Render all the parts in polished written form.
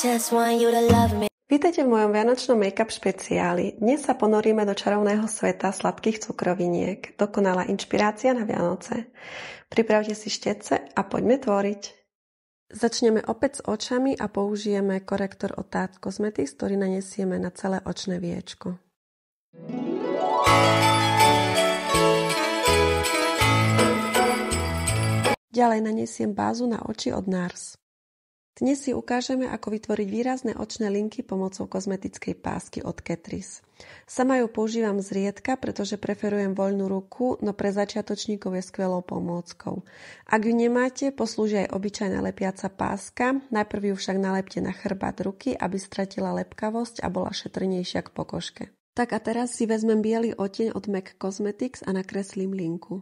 just want you to love me. Vítajte v mojom vianočnom make-up špeciáli. Dnes sa ponoríme do čarovného sveta sladkých cukroviniek. Dokonalá inšpirácia na Vianoce. Pripravte si štece a poďme tvoriť. Začneme opäť s očami a použijeme korektor od Tarte Cosmetics, ktorý nanesieme na celé očné viečko. Ďalej nanesiem bázu na oči od NARS. Dnes si ukážeme, ako vytvoriť výrazné očné linky pomocou kozmetickej pásky od Catrice. Sama ju používam zriedka, pretože preferujem voľnú ruku, no pre začiatočníkov je skvelou pomôckou. Ak ju nemáte, poslúži aj obyčajná lepiaca páska, najprv ju však nalepte na chrbát ruky, aby stratila lepkavosť a bola šetrnejšia k pokožke. Tak a teraz si vezmem biely odtieň od MAC Cosmetics a nakreslím linku.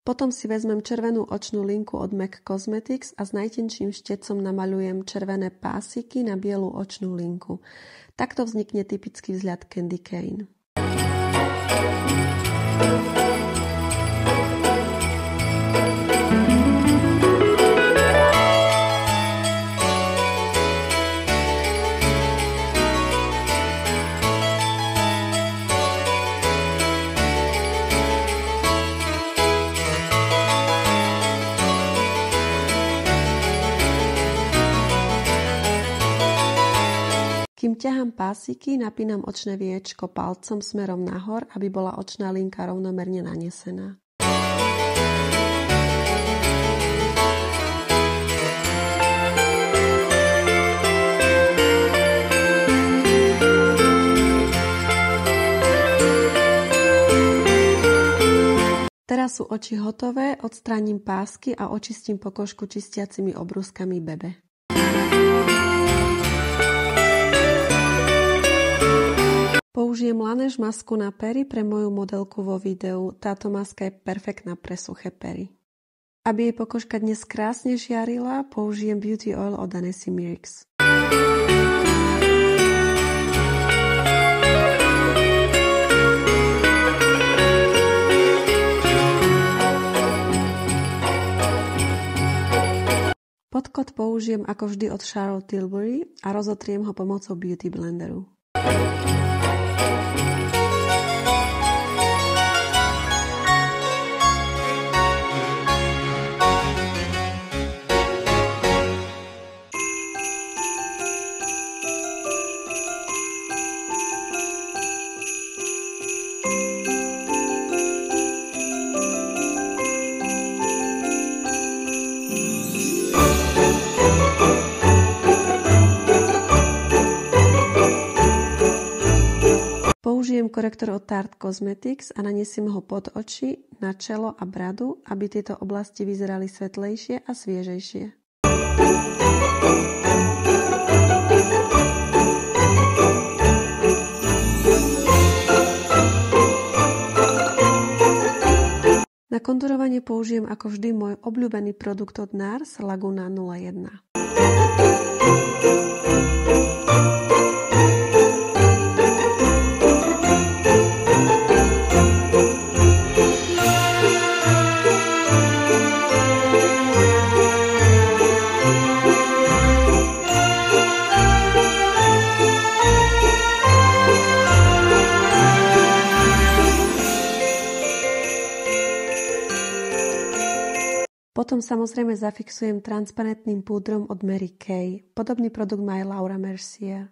Potom si vezmem červenú očnú linku od MAC Cosmetics a s najtenčím štecom namaľujem červené pásiky na bielu očnú linku. Takto vznikne typický vzhľad Candy Cane. Kým ťahám pásiky, napínam očné viečko palcom smerom nahor, aby bola očná linka rovnomerne nanesená. Teraz sú oči hotové, odstránim pásky a očistím pokožku čistiacimi obrúskami Bebe. Použijem Laneige masku na pery pre moju modelku vo videu. Táto maska je perfektná pre suché pery. Aby jej pokožka dnes krásne žiarila, použijem Beauty Oil od Anessy Myricks. Podkot použijem ako vždy od Charlotte Tilbury a rozotriem ho pomocou Beauty Blenderu. Použijem korektor od Tarte Cosmetics a nanesiem ho pod oči, na čelo a bradu, aby tieto oblasti vyzerali svetlejšie a sviežejšie. Na konturovanie použijem ako vždy môj obľúbený produkt od NARS Laguna 01. Potom samozrejme zafixujem transparentným púdrom od Mary Kay. Podobný produkt má aj Laura Mercier.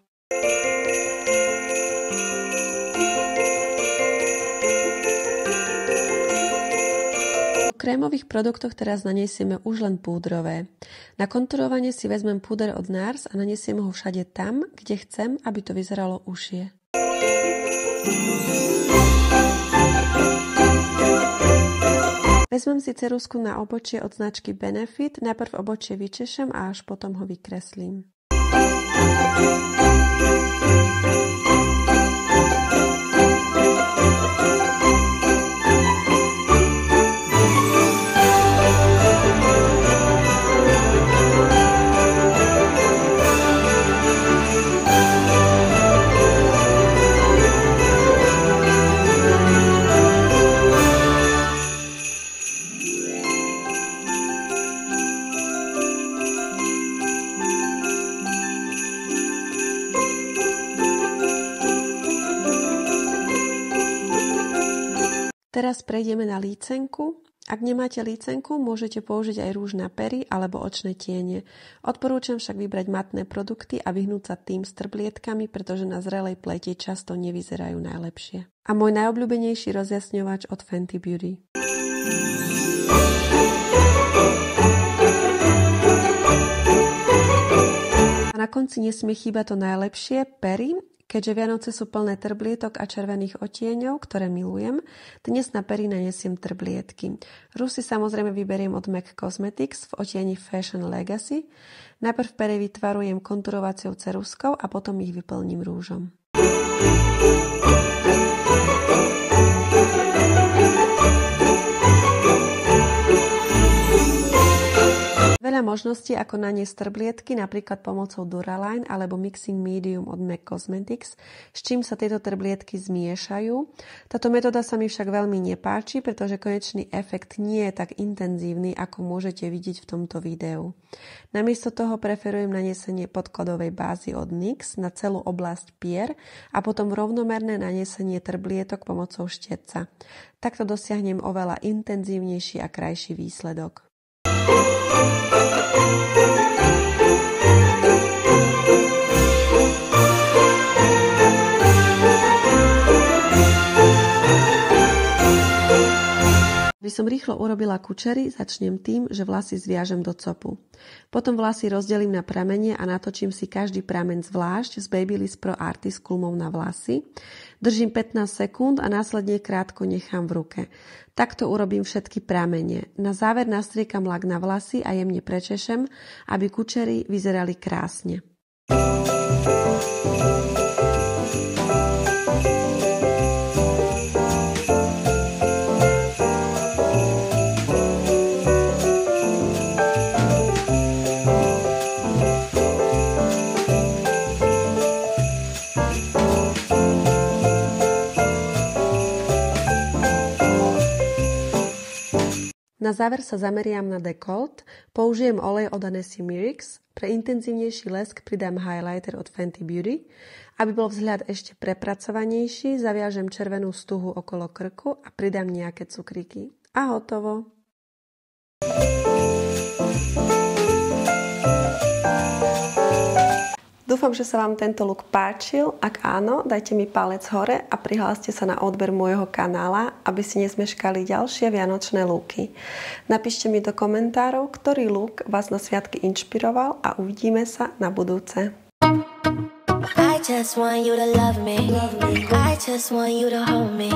V krémových produktoch teraz nanesieme už len púdrové. Na konturovanie si vezmem púder od NARS a nanesiem ho všade tam, kde chcem, aby to vyzeralo užšie. Vezmem si ceruzku na obočie od značky Benefit, najprv obočie vyčešem a až potom ho vykreslím. Teraz prejdeme na lícenku. Ak nemáte lícenku, môžete použiť aj rúž na pery alebo očné tiene. Odporúčam však vybrať matné produkty a vyhnúť sa tým s trblietkami, pretože na zrelej pleti často nevyzerajú najlepšie. A môj najobľúbenejší rozjasňovač od Fenty Beauty. A na konci nesmie chýbať to najlepšie, pery. Keďže Vianoce sú plné trblietok a červených odtieňov, ktoré milujem, dnes na pery nanesiem trblietky. Rúž si samozrejme vyberiem od MAC Cosmetics v odtieni Fashion Legacy. Najprv pery vytvarujem konturovaciou ceruzkou a potom ich vyplním rúžom. Veľa možností, ako naniesť trblietky, napríklad pomocou Duraline alebo Mixing Medium od MAC Cosmetics, s čím sa tieto trblietky zmiešajú. Táto metóda sa mi však veľmi nepáči, pretože konečný efekt nie je tak intenzívny, ako môžete vidieť v tomto videu. Namiesto toho preferujem naniesenie podkladovej bázy od NYX na celú oblasť pier a potom rovnomerné naniesenie trblietok pomocou štetca. Takto dosiahnem oveľa intenzívnejší a krajší výsledok. Aby som rýchlo urobila kučery, začnem tým, že vlasy zviažem do copu. Potom vlasy rozdelím na pramene a natočím si každý prameň zvlášť z Babyliss Pro Artist Kulmov na vlasy. Držím 15 sekúnd a následne krátko nechám v ruke. Takto urobím všetky pramene. Na záver nastriekam lak na vlasy a jemne prečešem, aby kučery vyzerali krásne. Na záver sa zameriam na dekolt, použijem olej od Annecy Mirix, pre intenzívnejší lesk pridám highlighter od Fenty Beauty, aby bol vzhľad ešte prepracovanejší, zaviažem červenú stuhu okolo krku a pridám nejaké cukríky. A hotovo! Dúfam, že sa vám tento look páčil. Ak áno, dajte mi palec hore a prihláste sa na odber môjho kanála, aby si nesmeškali ďalšie vianočné looky. Napíšte mi do komentárov, ktorý look vás na sviatky inšpiroval a uvidíme sa na budúce. I just want you to love me. I just want you to hold me.